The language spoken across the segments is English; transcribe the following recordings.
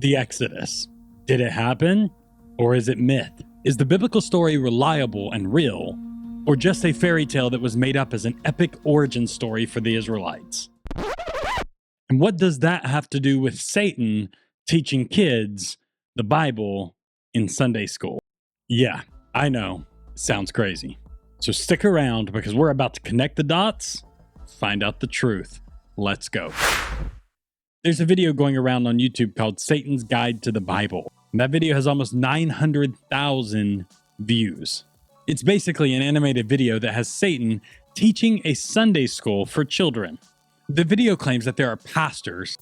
the Exodus? Did it happen? Or is it myth? Is the biblical story reliable and real? Or just a fairy tale that was made up as an epic origin story for the Israelites? And what does that have to do with Satan teaching kids the Bible in Sunday school? Yeah, I know, sounds crazy. So stick around because we're about to connect the dots, find out the truth. Let's go. There's a video going around on YouTube called Satan's Guide to the Bible. And that video has almost 900,000 views. It's basically an animated video that has Satan teaching a Sunday school for children. The video claims that there are pastors,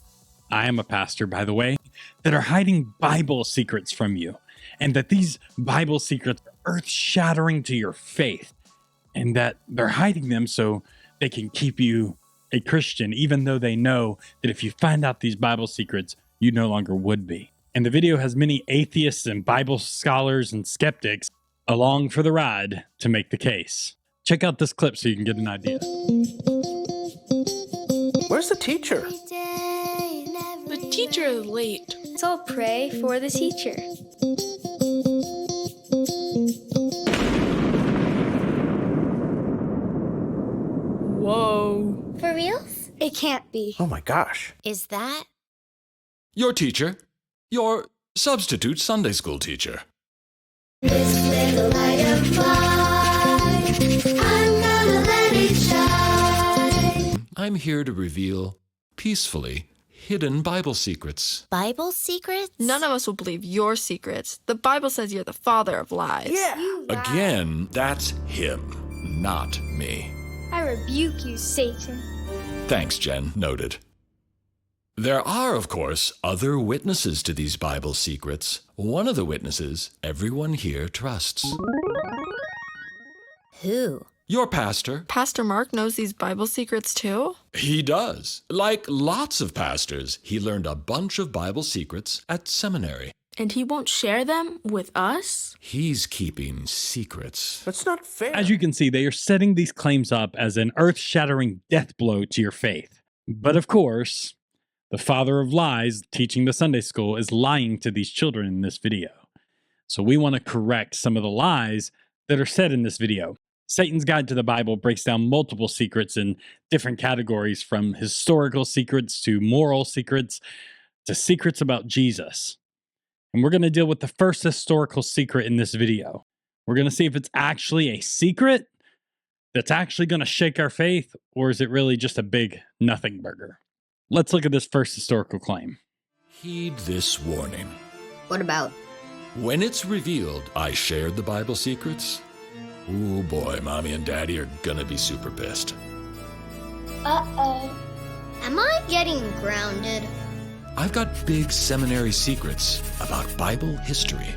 I am a pastor by the way, that are hiding Bible secrets from you, and that these Bible secrets are earth-shattering to your faith, and that they're hiding them so they can keep you a Christian, even though they know that if you find out these Bible secrets, you no longer would be. And the video has many atheists and Bible scholars and skeptics along for the ride to make the case. Check out this clip so you can get an idea. Where's the teacher? The teacher is late. So pray for the teacher. Whoa. For reals? It can't be. Oh my gosh. Is that? Your teacher. Your substitute Sunday school teacher. This little light of mine, I'm gonna let it shine. I'm here to reveal, peacefully, hidden Bible secrets. Bible secrets? None of us will believe your secrets. The Bible says you're the father of lies. Yeah. Again, that's him, not me. I rebuke you, Satan. Thanks, Jen. Noted. There are, of course, other witnesses to these Bible secrets. One of the witnesses everyone here trusts. Who? Your pastor. Pastor Mark knows these Bible secrets too? He does. Like lots of pastors, he learned a bunch of Bible secrets at seminary. And he won't share them with us? He's keeping secrets. That's not fair. As you can see, they are setting these claims up as an earth-shattering death blow to your faith. But of course, the father of lies teaching the Sunday school is lying to these children in this video. So we want to correct some of the lies that are said in this video. Satan's Guide to the Bible breaks down multiple secrets in different categories, from historical secrets to moral secrets to secrets about Jesus. And we're going to deal with the first historical secret in this video. We're going to see if it's actually a secret that's actually going to shake our faith, or is it really just a big nothing burger? Let's look at this first historical claim. Heed this warning. What about? When it's revealed I shared the Bible secrets, oh boy, Mommy and Daddy are gonna be super pissed. Uh-oh. Am I getting grounded? I've got big seminary secrets about Bible history.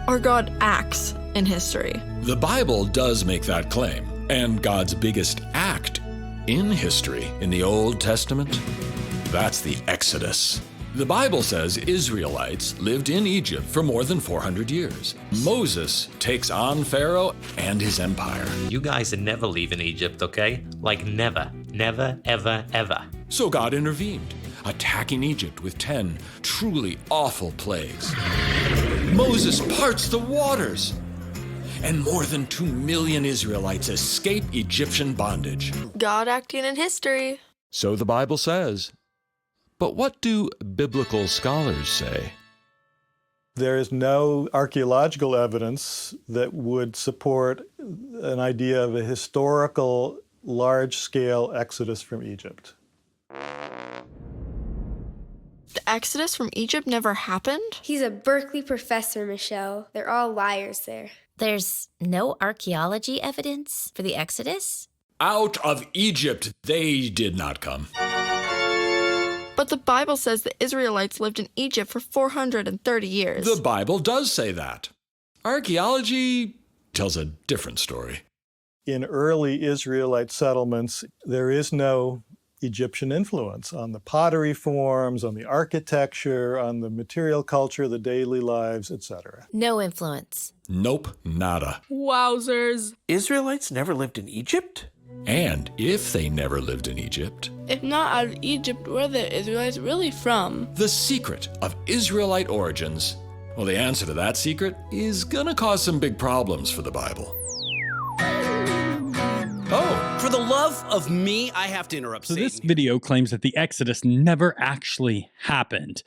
Or God acts in history? The Bible does make that claim, and God's biggest act in history in the Old Testament, that's the Exodus. The Bible says Israelites lived in Egypt for more than 400 years. Moses takes on Pharaoh and his empire. You guys are never leaving Egypt, okay? Like never, never, ever, ever. So God intervened, attacking Egypt with 10 truly awful plagues. Moses parts the waters, and more than 2 million Israelites escape Egyptian bondage. God acting in history. So the Bible says. But what do biblical scholars say? There is no archaeological evidence that would support an idea of a historical, large-scale exodus from Egypt. The Exodus from Egypt never happened? He's a Berkeley professor, Michelle. They're all liars there. There's no archaeology evidence for the Exodus? Out of Egypt they did not come. But the Bible says the Israelites lived in Egypt for 430 years. The Bible does say that. Archaeology tells a different story. In early Israelite settlements, there is no Egyptian influence on the pottery forms, on the architecture, on the material culture, the daily lives, etc. No influence. Nope, nada. Wowzers. Israelites never lived in Egypt? And if they never lived in Egypt, If not out of Egypt, where are the Israelites really from? the secret of Israelite origins, well, the answer to that secret is gonna cause some big problems for the Bible. Oh, for the love of me, I have to interrupt So Satan. this video claims that the Exodus never actually happened.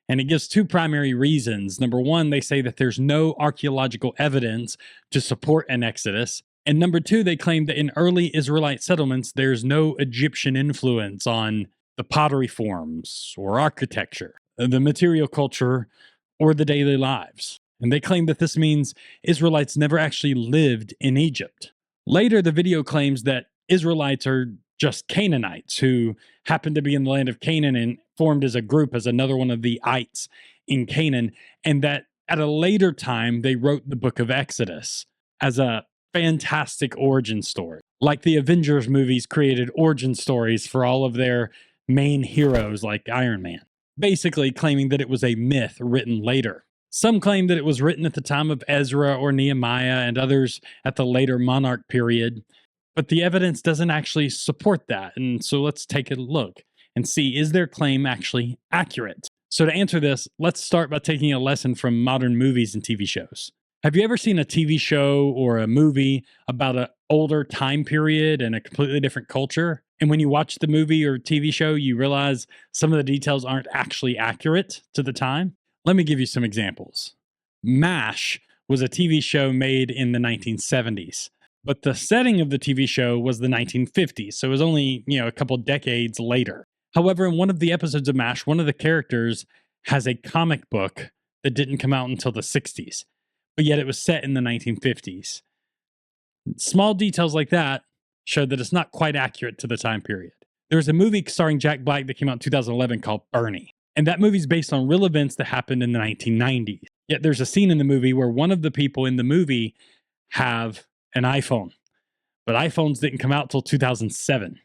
And it gives two primary reasons. Number one, they say that there's no archaeological evidence to support an Exodus. And number two, they claim that in early Israelite settlements, there's no Egyptian influence on the pottery forms or architecture, the material culture, or the daily lives. And they claim that this means Israelites never actually lived in Egypt. Later, the video claims that Israelites are just Canaanites who happened to be in the land of Canaan and formed as a group as another one of the ites in Canaan, and that at a later time they wrote the book of Exodus as a fantastic origin story. Like the Avengers movies created origin stories for all of their main heroes like Iron Man, basically claiming that it was a myth written later. Some claim that it was written at the time of Ezra or Nehemiah, and others at the later monarch period. But the evidence doesn't actually support that. And so let's take a look and see, is their claim actually accurate? So to answer this, let's start by taking a lesson from modern movies and TV shows. Have you ever seen a TV show or a movie about an older time period and a completely different culture? And when you watch the movie or TV show, you realize some of the details aren't actually accurate to the time? Let me give you some examples. MASH was a TV show made in the 1970s. But the setting of the TV show was the 1950s, so it was only, a couple decades later. However, in one of the episodes of MASH, one of the characters has a comic book that didn't come out until the 60s, but yet it was set in the 1950s. Small details like that show that it's not quite accurate to the time period. There was a movie starring Jack Black that came out in 2011 called Bernie, and that movie's based on real events that happened in the 1990s. Yet there's a scene in the movie where one of the people in the movie have an iPhone, but iPhones didn't come out till 2007.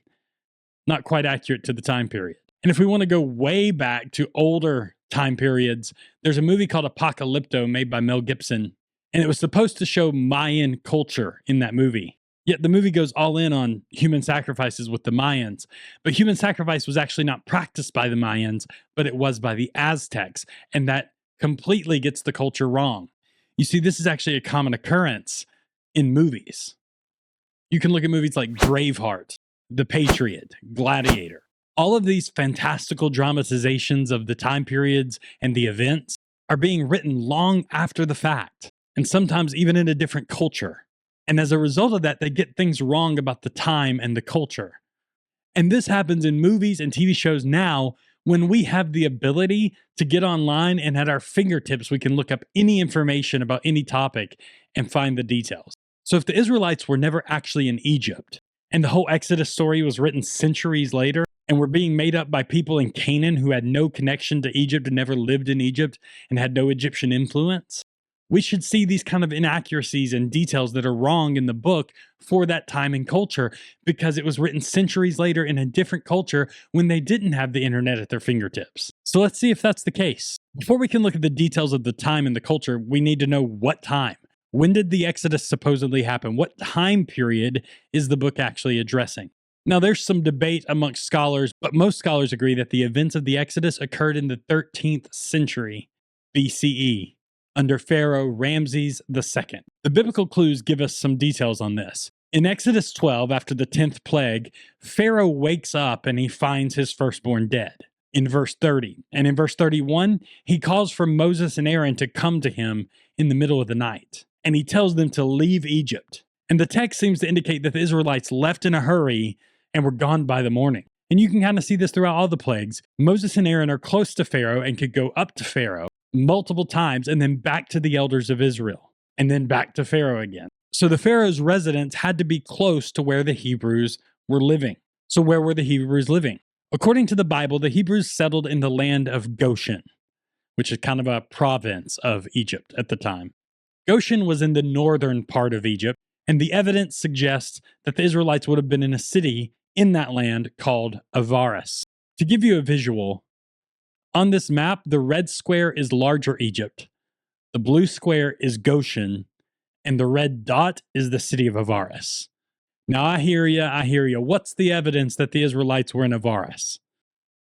Not quite accurate to the time period. And if we want to go way back to older time periods, there's a movie called Apocalypto made by Mel Gibson, and it was supposed to show Mayan culture in that movie. Yet the movie goes all in on human sacrifices with the Mayans, but human sacrifice was actually not practiced by the Mayans, but it was by the Aztecs, and that completely gets the culture wrong. You see, this is actually a common occurrence in movies. You can look at movies like Braveheart, The Patriot, Gladiator. All of these fantastical dramatizations of the time periods and the events are being written long after the fact, and sometimes even in a different culture. And as a result of that, they get things wrong about the time and the culture. And this happens in movies and TV shows now when we have the ability to get online and at our fingertips, we can look up any information about any topic and find the details. So if the Israelites were never actually in Egypt, and the whole Exodus story was written centuries later, and were being made up by people in Canaan who had no connection to Egypt and never lived in Egypt and had no Egyptian influence, we should see these kind of inaccuracies and details that are wrong in the book for that time and culture, because it was written centuries later in a different culture when they didn't have the internet at their fingertips. So let's see if that's the case. Before we can look at the details of the time and the culture, we need to know what time. When did the Exodus supposedly happen? What time period is the book actually addressing? Now, there's some debate amongst scholars, but most scholars agree that the events of the Exodus occurred in the 13th century BCE under Pharaoh Ramses II. The biblical clues give us some details on this. In Exodus 12, after the 10th plague, Pharaoh wakes up and he finds his firstborn dead in verse 30. And in verse 31, he calls for Moses and Aaron to come to him in the middle of the night. And he tells them to leave Egypt. And the text seems to indicate that the Israelites left in a hurry and were gone by the morning. And you can kind of see this throughout all the plagues. Moses and Aaron are close to Pharaoh and could go up to Pharaoh multiple times and then back to the elders of Israel and then back to Pharaoh again. So the Pharaoh's residence had to be close to where the Hebrews were living. So where were the Hebrews living? According to the Bible, the Hebrews settled in the land of Goshen, which is kind of a province of Egypt at the time. Goshen was in the northern part of Egypt, and the evidence suggests that the Israelites would have been in a city in that land called Avaris. To give you a visual, on this map, the red square is larger Egypt, the blue square is Goshen, and the red dot is the city of Avaris. Now, I hear you. What's the evidence that the Israelites were in Avaris?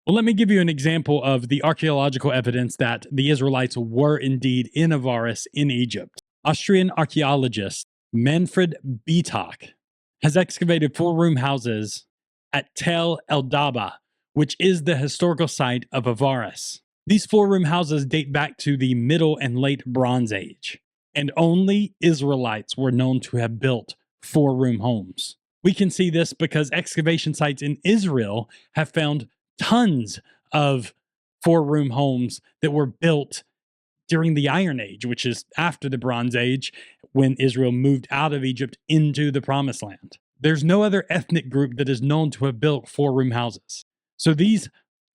Well, let me give you an example of the archaeological evidence that the Israelites were indeed in Avaris in Egypt. Austrian archaeologist Manfred Bietak has excavated 4-room houses at Tel El Daba, which is the historical site of Avaris. These 4-room houses date back to the Middle and Late Bronze Age, and only Israelites were known to have built 4-room homes. We can see this because excavation sites in Israel have found tons of 4-room homes that were built during the Iron Age, which is after the Bronze Age, when Israel moved out of Egypt into the Promised Land. There's no other ethnic group that is known to have built 4-room houses. So these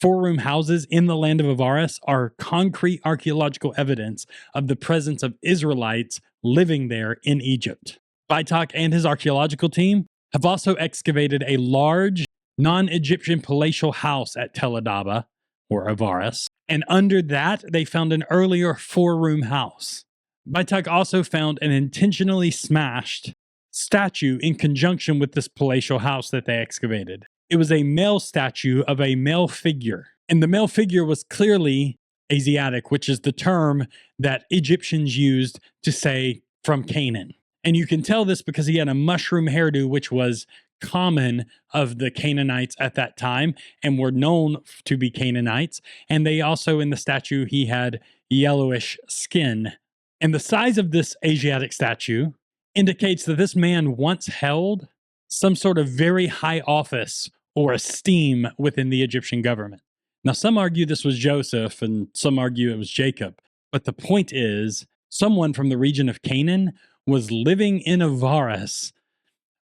4-room houses in the land of Avaris are concrete archaeological evidence of the presence of Israelites living there in Egypt. Baitak and his archaeological team have also excavated a large non-Egyptian palatial house at Tel Adaba, or Avaris, and under that they found an earlier 4-room house. Baitak also found an intentionally smashed statue in conjunction with this palatial house that they excavated. It was a male statue of a male figure, and the male figure was clearly Asiatic, which is the term that Egyptians used to say from Canaan. And you can tell this because he had a mushroom hairdo, which was common of the Canaanites at that time and were known to be Canaanites. And they also, in the statue, he had yellowish skin. And the size of this Asiatic statue indicates that this man once held some sort of very high office or esteem within the Egyptian government. Now, some argue this was Joseph and some argue it was Jacob. But the point is, someone from the region of Canaan was living in Avaris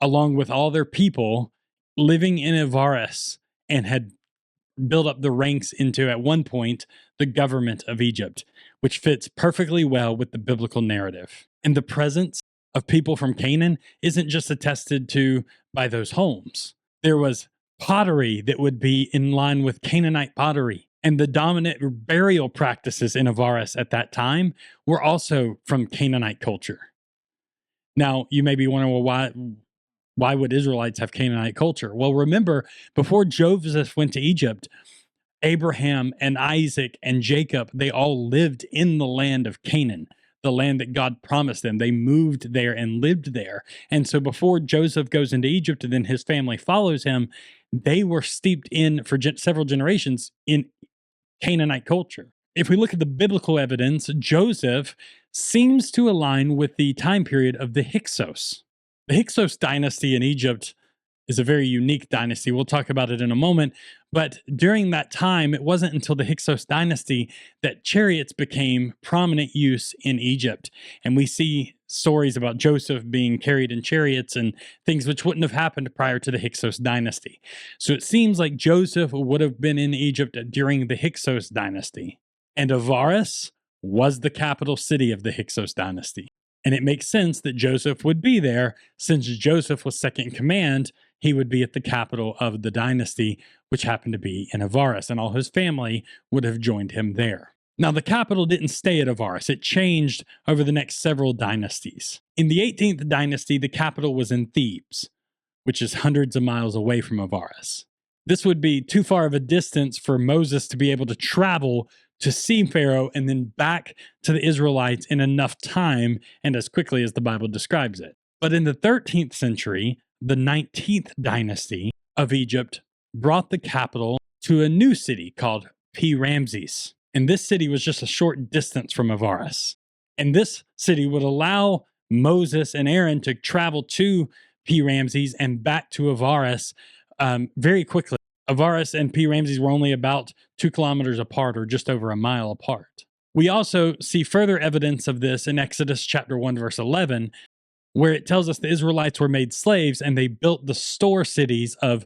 along with all their people living in Avaris and had built up the ranks into, at one point, the government of Egypt, which fits perfectly well with the biblical narrative. And the presence of people from Canaan isn't just attested to by those homes. There was pottery that would be in line with Canaanite pottery. And the dominant burial practices in Avaris at that time were also from Canaanite culture. Now, you may be wondering, well, why would Israelites have Canaanite culture? Well, remember, before Joseph went to Egypt, Abraham and Isaac and Jacob, they all lived in the land of Canaan, the land that God promised them. They moved there and lived there. And so before Joseph goes into Egypt and then his family follows him, they were steeped in, for several generations, in Canaanite culture. If we look at the biblical evidence, Joseph seems to align with the time period of the Hyksos. The Hyksos dynasty in Egypt is a very unique dynasty. We'll talk about it in a moment. But during that time, it wasn't until the Hyksos dynasty that chariots became prominent use in Egypt. And we see stories about Joseph being carried in chariots and things which wouldn't have happened prior to the Hyksos dynasty. So it seems like Joseph would have been in Egypt during the Hyksos dynasty. And Avaris was the capital city of the Hyksos dynasty. And it makes sense that Joseph would be there. Since Joseph was second in command, he would be at the capital of the dynasty, which happened to be in Avaris, and all his family would have joined him there. Now, the capital didn't stay at Avaris. It changed over the next several dynasties. In the 18th dynasty, the capital was in Thebes, which is hundreds of miles away from Avaris. This would be too far of a distance for Moses to be able to travel to see Pharaoh and then back to the Israelites in enough time and as quickly as the Bible describes it. But in the 13th century, the 19th dynasty of Egypt brought the capital to a new city called Ramses. And this city was just a short distance from Avaris. And this city would allow Moses and Aaron to travel to Ramses and back to Avaris very quickly. Avaris and Ramses were only about 2 kilometers apart, or just over a mile apart. We also see further evidence of this in Exodus chapter 1, verse 11, where it tells us the Israelites were made slaves and they built the store cities of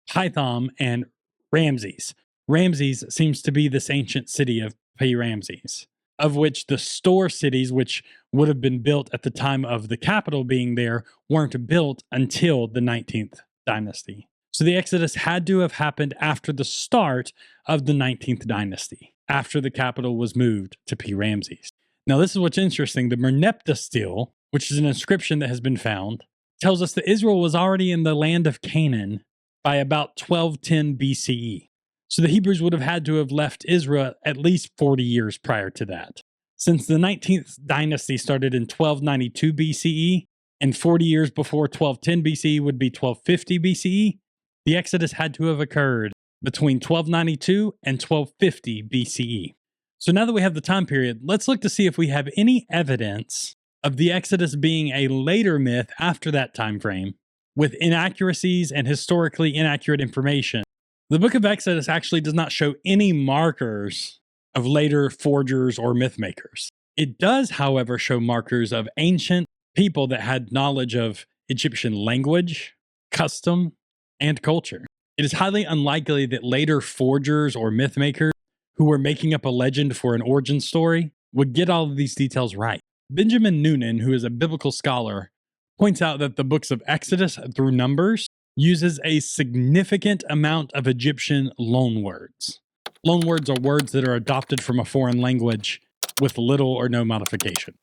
Pithom and Ramses. Ramses seems to be this ancient city of Ramses, of which the store cities, which would have been built at the time of the capital being there, weren't built until the 19th dynasty. So the Exodus had to have happened after the start of the 19th dynasty, after the capital was moved to Ramses. Now, this is what's interesting. The Merneptah stele, which is an inscription that has been found, tells us that Israel was already in the land of Canaan by about 1210 BCE. So the Hebrews would have had to have left Israel at least 40 years prior to that. Since the 19th dynasty started in 1292 BCE, and 40 years before 1210 BCE would be 1250 BCE, the Exodus had to have occurred between 1292 and 1250 BCE. So now that we have the time period, let's look to see if we have any evidence of the Exodus being a later myth after that time frame, with inaccuracies and historically inaccurate information. The book of Exodus actually does not show any markers of later forgers or myth makers. It does, however, show markers of ancient people that had knowledge of Egyptian language, custom, and culture. It is highly unlikely that later forgers or myth makers who were making up a legend for an origin story would get all of these details right. Benjamin Noonan, who is a biblical scholar, points out that the books of Exodus through Numbers uses a significant amount of Egyptian loanwords. Loanwords are words that are adopted from a foreign language with little or no modification.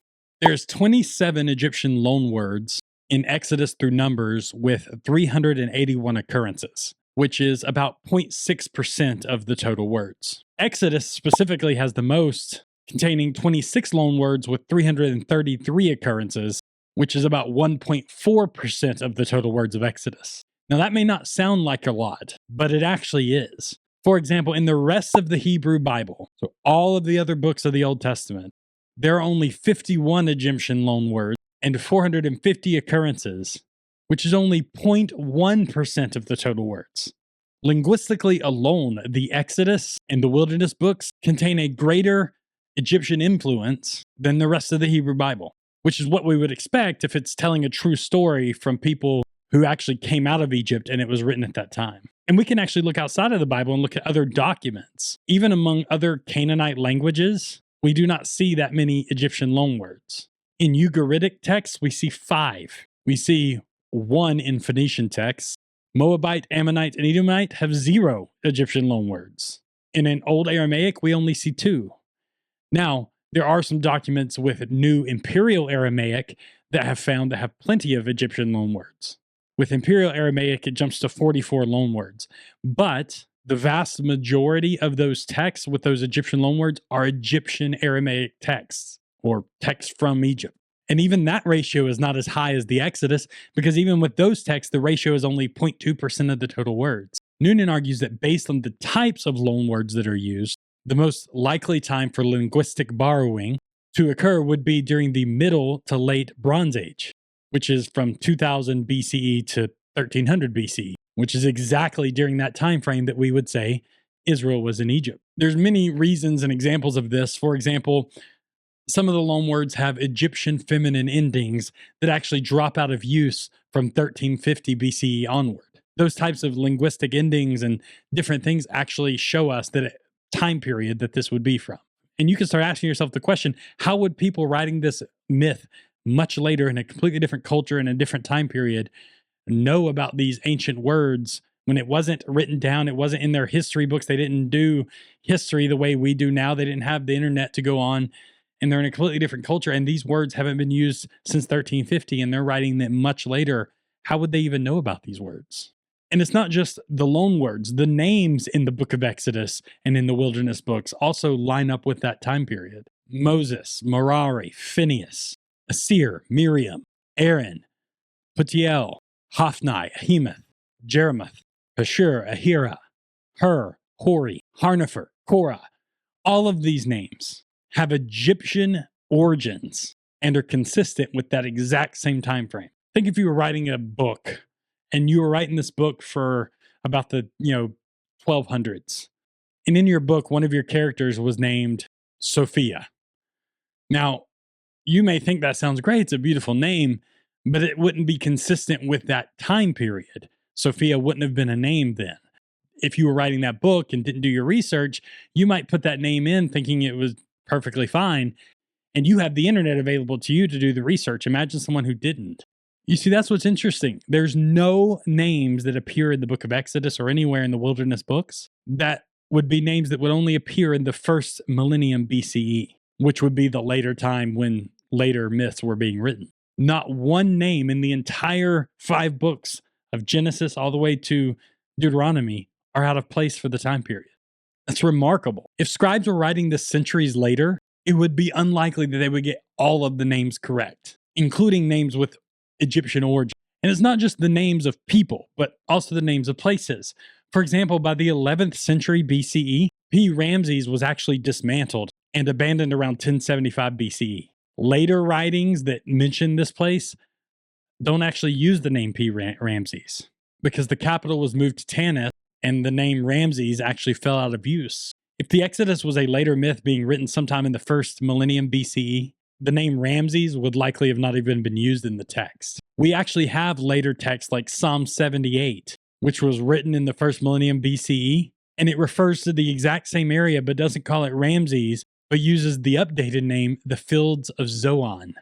There's 27 Egyptian loanwords in Exodus through Numbers with 381 occurrences, which is about 0.6% of the total words. Exodus specifically has the most, containing 26 loanwords with 333 occurrences, which is about 1.4% of the total words of Exodus. Now, that may not sound like a lot, but it actually is. For example, in the rest of the Hebrew Bible, so all of the other books of the Old Testament, there are only 51 Egyptian loanwords and 450 occurrences, which is only 0.1% of the total words. Linguistically alone, the Exodus and the Wilderness books contain a greater Egyptian influence than the rest of the Hebrew Bible, which is what we would expect if it's telling a true story from people who actually came out of Egypt and it was written at that time. And we can actually look outside of the Bible and look at other documents. Even among other Canaanite languages, we do not see that many Egyptian loanwords. In Ugaritic texts, we see 5. We see 1 in Phoenician texts. Moabite, Ammonite, and Edomite have 0 Egyptian loanwords. In an Old Aramaic, we only see 2. Now, there are some documents with New Imperial Aramaic that have plenty of Egyptian loanwords. With Imperial Aramaic, it jumps to 44 loanwords. But the vast majority of those texts with those Egyptian loanwords are Egyptian Aramaic texts, or texts from Egypt. And even that ratio is not as high as the Exodus, because even with those texts, the ratio is only 0.2% of the total words. Noonan argues that based on the types of loanwords that are used, the most likely time for linguistic borrowing to occur would be during the Middle to Late Bronze Age, which is from 2000 BCE to 1300 BCE, which is exactly during that time frame that we would say Israel was in Egypt. There's many reasons and examples of this. For example, some of the loanwords have Egyptian feminine endings that actually drop out of use from 1350 BCE onward. Those types of linguistic endings and different things actually show us that time period that this would be from. And you can start asking yourself the question, how would people writing this myth much later in a completely different culture and a different time period know about these ancient words when it wasn't written down? It wasn't in their history books. They didn't do history the way we do now. They didn't have the internet to go on, and they're in a completely different culture. And these words haven't been used since 1350, and they're writing them much later. How would they even know about these words? And it's not just the loan words. The names in the book of Exodus and in the wilderness books also line up with that time period. Moses, Merari, Phineas, Asir, Miriam, Aaron, Putiel, Hophni, Ahimath, Jeremoth, Pashur, Ahira, Hur, Hori, Harnefer, Korah. All of these names have Egyptian origins and are consistent with that exact same time frame. Think if you were writing a book and you were writing this book for about the 1200s, and in your book one of your characters was named Sophia. Now, you may think that sounds great, it's a beautiful name, but it wouldn't be consistent with that time period. Sophia wouldn't have been a name then. If you were writing that book and didn't do your research, you might put that name in thinking it was perfectly fine, and you have the internet available to you to do the research. Imagine someone who didn't. You see, that's what's interesting. There's no names that appear in the book of Exodus or anywhere in the wilderness books that would be names that would only appear in the first millennium BCE, which would be the later time when later myths were being written. Not one name in the entire 5 books of Genesis all the way to Deuteronomy are out of place for the time period. That's remarkable. If scribes were writing this centuries later, it would be unlikely that they would get all of the names correct, including names with Egyptian origin. And it's not just the names of people, but also the names of places. For example, by the 11th century BCE, P. Ramses was actually dismantled and abandoned around 1075 BCE. Later writings that mention this place don't actually use the name P. Ramses because the capital was moved to Tanis and the name Ramses actually fell out of use. If the Exodus was a later myth being written sometime in the first millennium BCE, the name Ramses would likely have not even been used in the text. We actually have later texts like Psalm 78, which was written in the first millennium BCE, and it refers to the exact same area but doesn't call it Ramses, but uses the updated name, the Fields of Zoan.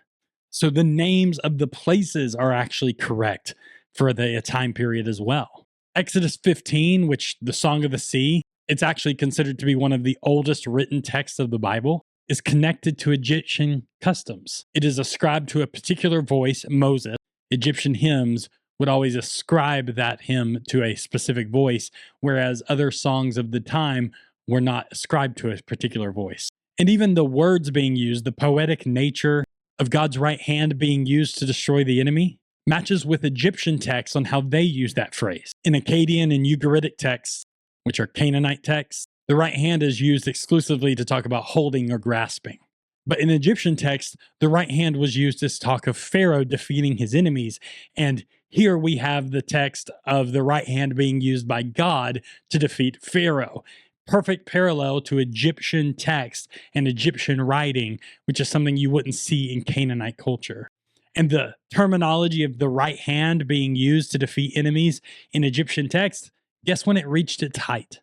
So the names of the places are actually correct for the time period as well. Exodus 15, which the Song of the Sea, it's actually considered to be one of the oldest written texts of the Bible, is connected to Egyptian customs. It is ascribed to a particular voice, Moses. Egyptian hymns would always ascribe that hymn to a specific voice, whereas other songs of the time were not ascribed to a particular voice. And even the words being used, the poetic nature of God's right hand being used to destroy the enemy, matches with Egyptian texts on how they use that phrase. In Akkadian and Ugaritic texts, which are Canaanite texts, the right hand is used exclusively to talk about holding or grasping. But in Egyptian texts, the right hand was used to talk of Pharaoh defeating his enemies. And here we have the text of the right hand being used by God to defeat Pharaoh. Perfect parallel to Egyptian text and Egyptian writing, which is something you wouldn't see in Canaanite culture. And the terminology of the right hand being used to defeat enemies in Egyptian text, guess when it reached its height?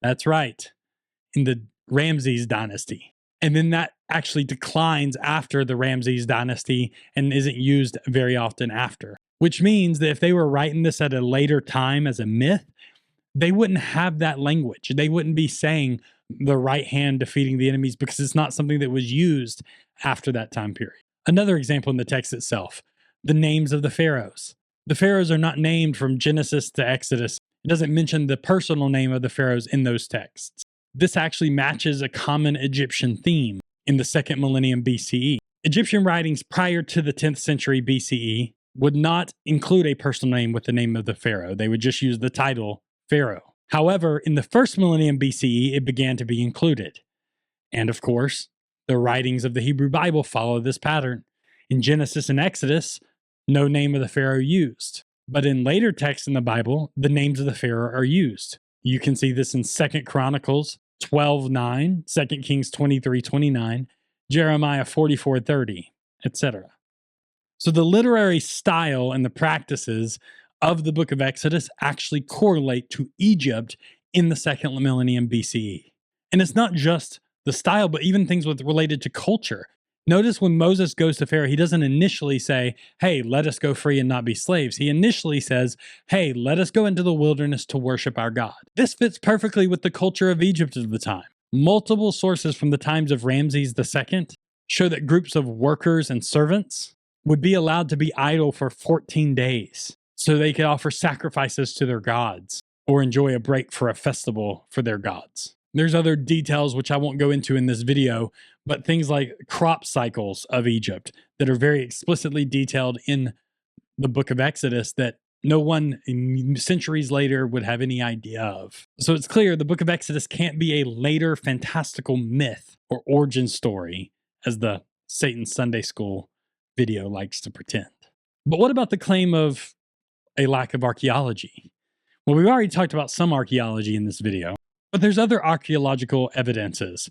That's right, in the Ramses dynasty. And then that actually declines after the Ramses dynasty and isn't used very often after. Which means that if they were writing this at a later time as a myth, they wouldn't have that language. They wouldn't be saying the right hand defeating the enemies because it's not something that was used after that time period. Another example in the text itself, the names of the pharaohs. The pharaohs are not named from Genesis to Exodus. It doesn't mention the personal name of the pharaohs in those texts. This actually matches a common Egyptian theme in the 2nd millennium BCE. Egyptian writings prior to the 10th century BCE would not include a personal name with the name of the pharaoh. They would just use the title Pharaoh. However, in the 1st millennium BCE, it began to be included. And of course, the writings of the Hebrew Bible follow this pattern. In Genesis and Exodus, no name of the Pharaoh used. But in later texts in the Bible, the names of the Pharaoh are used. You can see this in 2 Chronicles 12:9, 2 Kings 23:29, Jeremiah 44:30, etc. So the literary style and the practices of the book of Exodus actually correlate to Egypt in the 2nd millennium BCE. And it's not just the style, but even things related to culture. Notice when Moses goes to Pharaoh, he doesn't initially say, hey, let us go free and not be slaves. He initially says, hey, let us go into the wilderness to worship our God. This fits perfectly with the culture of Egypt of the time. Multiple sources from the times of Ramses II show that groups of workers and servants would be allowed to be idle for 14 days so they could offer sacrifices to their gods or enjoy a break for a festival for their gods. There's other details which I won't go into in this video, but things like crop cycles of Egypt that are very explicitly detailed in the book of Exodus that no one centuries later would have any idea of. So it's clear the book of Exodus can't be a later fantastical myth or origin story, as the Satan Sunday School video likes to pretend. But what about the claim of a lack of archaeology? Well, we've already talked about some archaeology in this video, but there's other archaeological evidences.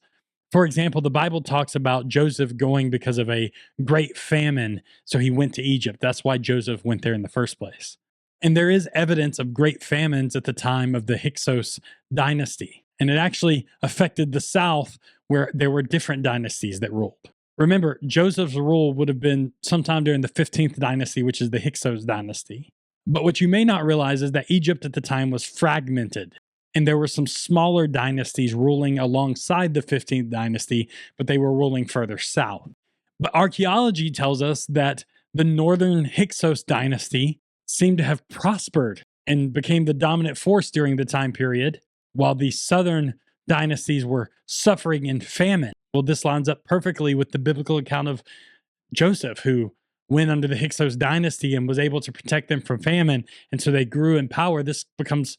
For example, the Bible talks about Joseph going because of a great famine, so he went to Egypt. That's why Joseph went there in the first place. And there is evidence of great famines at the time of the Hyksos dynasty. And it actually affected the south where there were different dynasties that ruled. Remember, Joseph's rule would have been sometime during the 15th dynasty, which is the Hyksos dynasty. But what you may not realize is that Egypt at the time was fragmented. And there were some smaller dynasties ruling alongside the 15th dynasty, but they were ruling further south. But archaeology tells us that The northern Hyksos dynasty seemed to have prospered and became the dominant force during the time period, while the southern dynasties were suffering in famine. Well, this lines up perfectly with the biblical account of Joseph, who went under the Hyksos dynasty and was able to protect them from famine, and so they grew in power. This becomes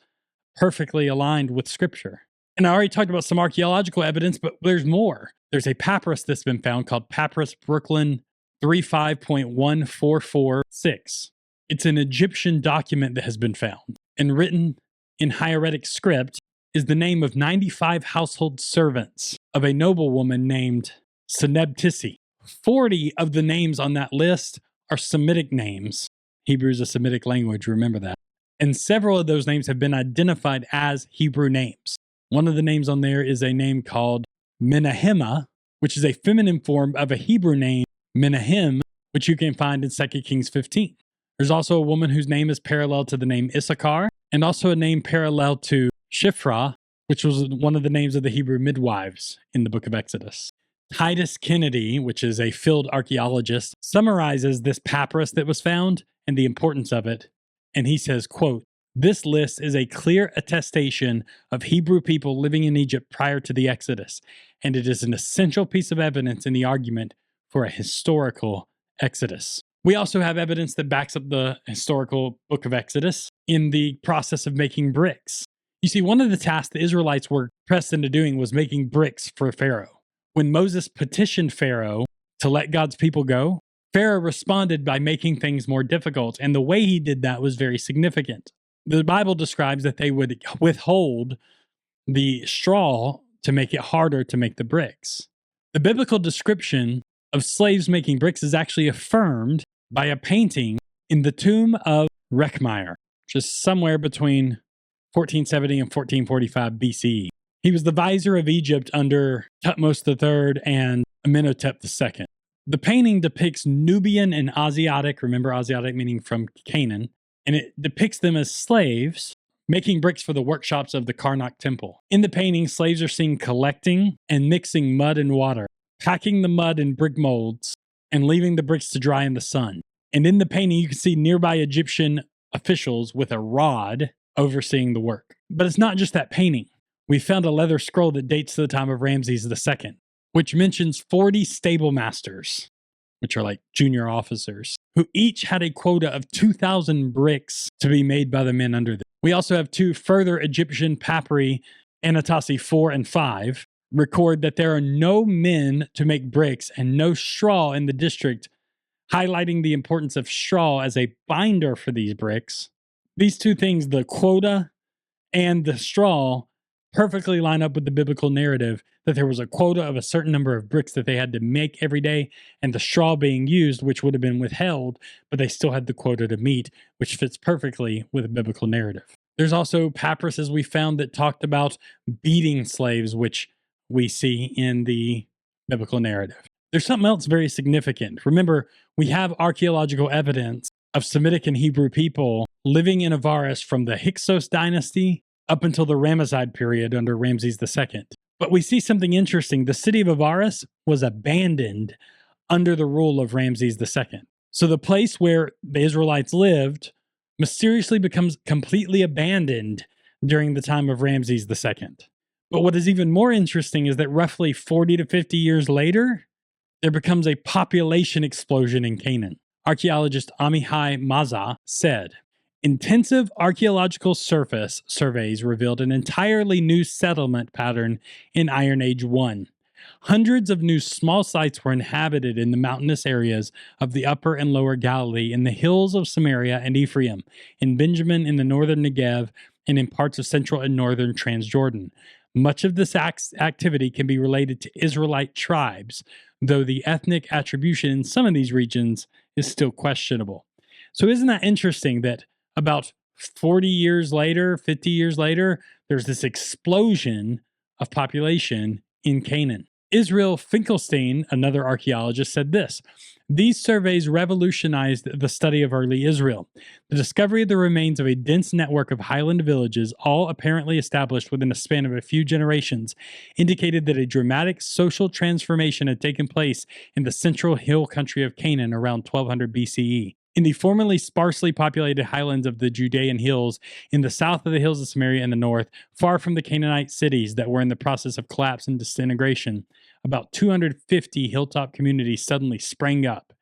perfectly aligned with scripture. And I already talked about some archaeological evidence, but there's more. There's a papyrus that's been found called Papyrus Brooklyn 35.1446. It's an Egyptian document that has been found, and written in hieratic script is the name of 95 household servants of a noblewoman named Senebtisi. 40 of the names on that list are Semitic names. Hebrew is a Semitic language, remember that. And several of those names have been identified as Hebrew names. One of the names on there is a name called Menahema, which is a feminine form of a Hebrew name, Menahem, which you can find in 2 Kings 15. There's also a woman whose name is parallel to the name Issachar, and also a name parallel to Shiphrah, which was one of the names of the Hebrew midwives in the book of Exodus. Titus Kennedy, which is a field archaeologist, summarizes this papyrus that was found and the importance of it. And he says, quote, "This list is a clear attestation of Hebrew people living in Egypt prior to the Exodus, and it is an essential piece of evidence in the argument for a historical Exodus." We also have evidence that backs up the historical book of Exodus in the process of making bricks. You see, one of the tasks the Israelites were pressed into doing was making bricks for Pharaoh. When Moses petitioned Pharaoh to let God's people go, Pharaoh responded by making things more difficult, and the way he did that was very significant. The Bible describes that they would withhold the straw to make it harder to make the bricks. The biblical description of slaves making bricks is actually affirmed by a painting in the tomb of Rekhmire, which is somewhere between 1470 and 1445 BCE. He was the vizier of Egypt under Thutmose III and Amenhotep II. The painting depicts Nubian and Asiatic, remember Asiatic meaning from Canaan, and it depicts them as slaves making bricks for the workshops of the Karnak temple. In the painting, slaves are seen collecting and mixing mud and water, packing the mud in brick molds, and leaving the bricks to dry in the sun. And in the painting, you can see nearby Egyptian officials with a rod overseeing the work. But it's not just that painting. We found a leather scroll that dates to the time of Ramses II, which mentions 40 stable masters, which are like junior officers, who each had a quota of 2,000 bricks to be made by the men under them. We also have two further Egyptian papyri, Anatasi 4 and 5, record that there are no men to make bricks and no straw in the district, highlighting the importance of straw as a binder for these bricks. These two things, the quota and the straw, perfectly line up with the biblical narrative that there was a quota of a certain number of bricks that they had to make every day, and the straw being used, which would have been withheld, but they still had the quota to meet, which fits perfectly with the biblical narrative. There's also papyruses we found that talked about beating slaves, which we see in the biblical narrative. There's something else very significant. Remember, we have archaeological evidence of Semitic and Hebrew people living in Avaris from the Hyksos dynasty up until the Ramesside period under Ramses II. But we see something interesting. The city of Avaris was abandoned under the rule of Ramses II. So the place where the Israelites lived mysteriously becomes completely abandoned during the time of Ramses II. But what is even more interesting is that roughly 40 to 50 years later, there becomes a population explosion in Canaan. Archaeologist Amihai Maza said, "Intensive archaeological surface surveys revealed an entirely new settlement pattern in Iron Age 1. Hundreds of new small sites were inhabited in the mountainous areas of the upper and lower Galilee, in the hills of Samaria and Ephraim, in Benjamin, in the northern Negev, and in parts of central and northern Transjordan. Much of this activity can be related to Israelite tribes, though the ethnic attribution in some of these regions is still questionable." So isn't that interesting that about 40 years later, 50 years later, there's this explosion of population in Canaan? Israel Finkelstein, another archaeologist, said this: These surveys revolutionized the study of early Israel. The discovery of the remains of a dense network of highland villages, all apparently established within a span of a few generations, indicated that a dramatic social transformation had taken place in the central hill country of Canaan around 1200 BCE. In the formerly sparsely populated highlands of the Judean hills, in the south of the hills of Samaria and the north, far from the Canaanite cities that were in the process of collapse and disintegration, about 250 hilltop communities suddenly sprang up.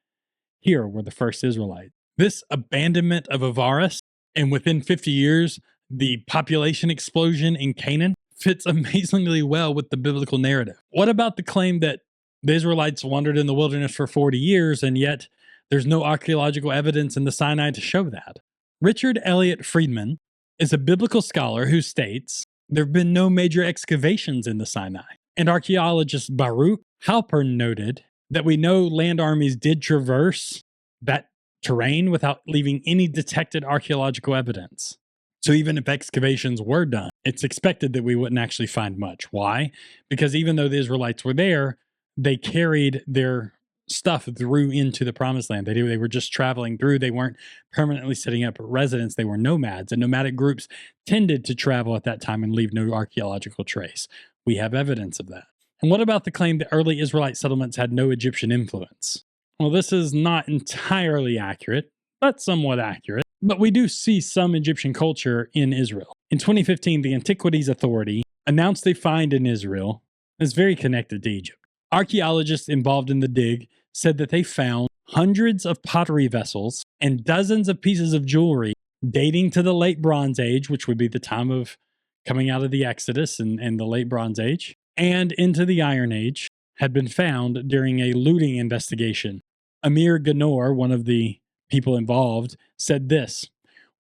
Here were the first Israelites. This abandonment of Avaris, and within 50 years, the population explosion in Canaan, fits amazingly well with the biblical narrative. What about the claim that the Israelites wandered in the wilderness for 40 years, and yet there's no archaeological evidence in the Sinai to show that? Richard Elliott Friedman is a biblical scholar who states there have been no major excavations in the Sinai. And archaeologist Baruch Halpern noted that we know land armies did traverse that terrain without leaving any detected archaeological evidence. So even if excavations were done, it's expected that we wouldn't actually find much. Why? Because even though the Israelites were there, they carried their stuff through into the promised land. They were just traveling through. They weren't permanently setting up residence. They were nomads, and nomadic groups tended to travel at that time and leave no archaeological trace. We have evidence of that. And what about the claim that early Israelite settlements had no Egyptian influence? Well, this is not entirely accurate, but somewhat accurate. But we do see some Egyptian culture in Israel. In 2015, the Antiquities Authority announced a find in Israel that's very connected to Egypt. Archaeologists involved in the dig said that they found hundreds of pottery vessels and dozens of pieces of jewelry dating to the late Bronze Age, which would be the time of coming out of the Exodus and the late Bronze Age, and into the Iron Age, had been found during a looting investigation. Amir Ganor, one of the people involved, said this: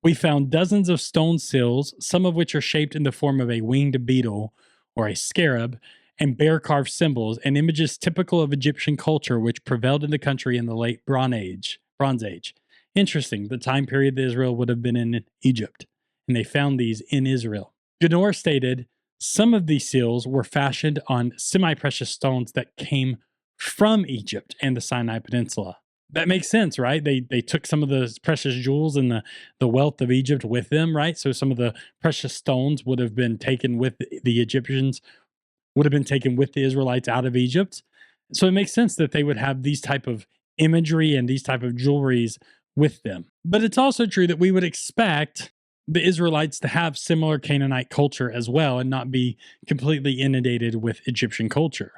"We found dozens of stone sills, some of which are shaped in the form of a winged beetle or a scarab, and bear-carved symbols and images typical of Egyptian culture which prevailed in the country in the late Bronze Age. Interesting, the time period that Israel would have been in Egypt, and they found these in Israel." Ganor stated, "Some of these seals were fashioned on semi-precious stones that came from Egypt and the Sinai Peninsula." That makes sense, right? They took some of the precious jewels and the wealth of Egypt with them, right? So some of the precious stones would have been taken with the Egyptians, would have been taken with the Israelites out of Egypt. So it makes sense that they would have these type of imagery and these type of jewelries with them. But it's also true that we would expect the Israelites to have similar Canaanite culture as well and not be completely inundated with Egyptian culture.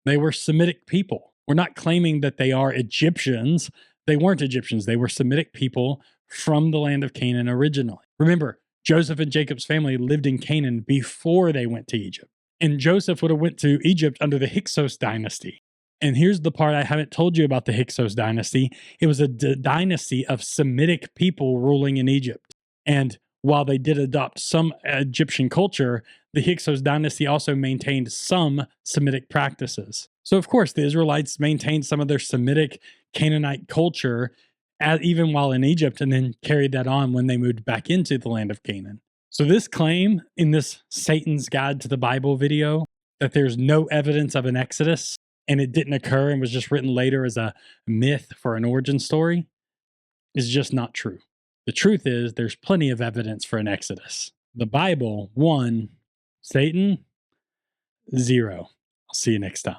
They were Semitic people. We're not claiming that they are Egyptians. They weren't Egyptians. They were Semitic people from the land of Canaan originally. Remember, Joseph and Jacob's family lived in Canaan before they went to Egypt. And Joseph would have went to Egypt under the Hyksos dynasty. And here's the part I haven't told you about the Hyksos dynasty. It was a dynasty of Semitic people ruling in Egypt. And while they did adopt some Egyptian culture, the Hyksos dynasty also maintained some Semitic practices. So, of course, the Israelites maintained some of their Semitic Canaanite culture even while in Egypt, and then carried that on when they moved back into the land of Canaan. So this claim in this Satan's Guide to the Bible video that there's no evidence of an Exodus and it didn't occur and was just written later as a myth for an origin story is just not true. The truth is there's plenty of evidence for an Exodus. The Bible, 1. Satan, 0. I'll see you next time.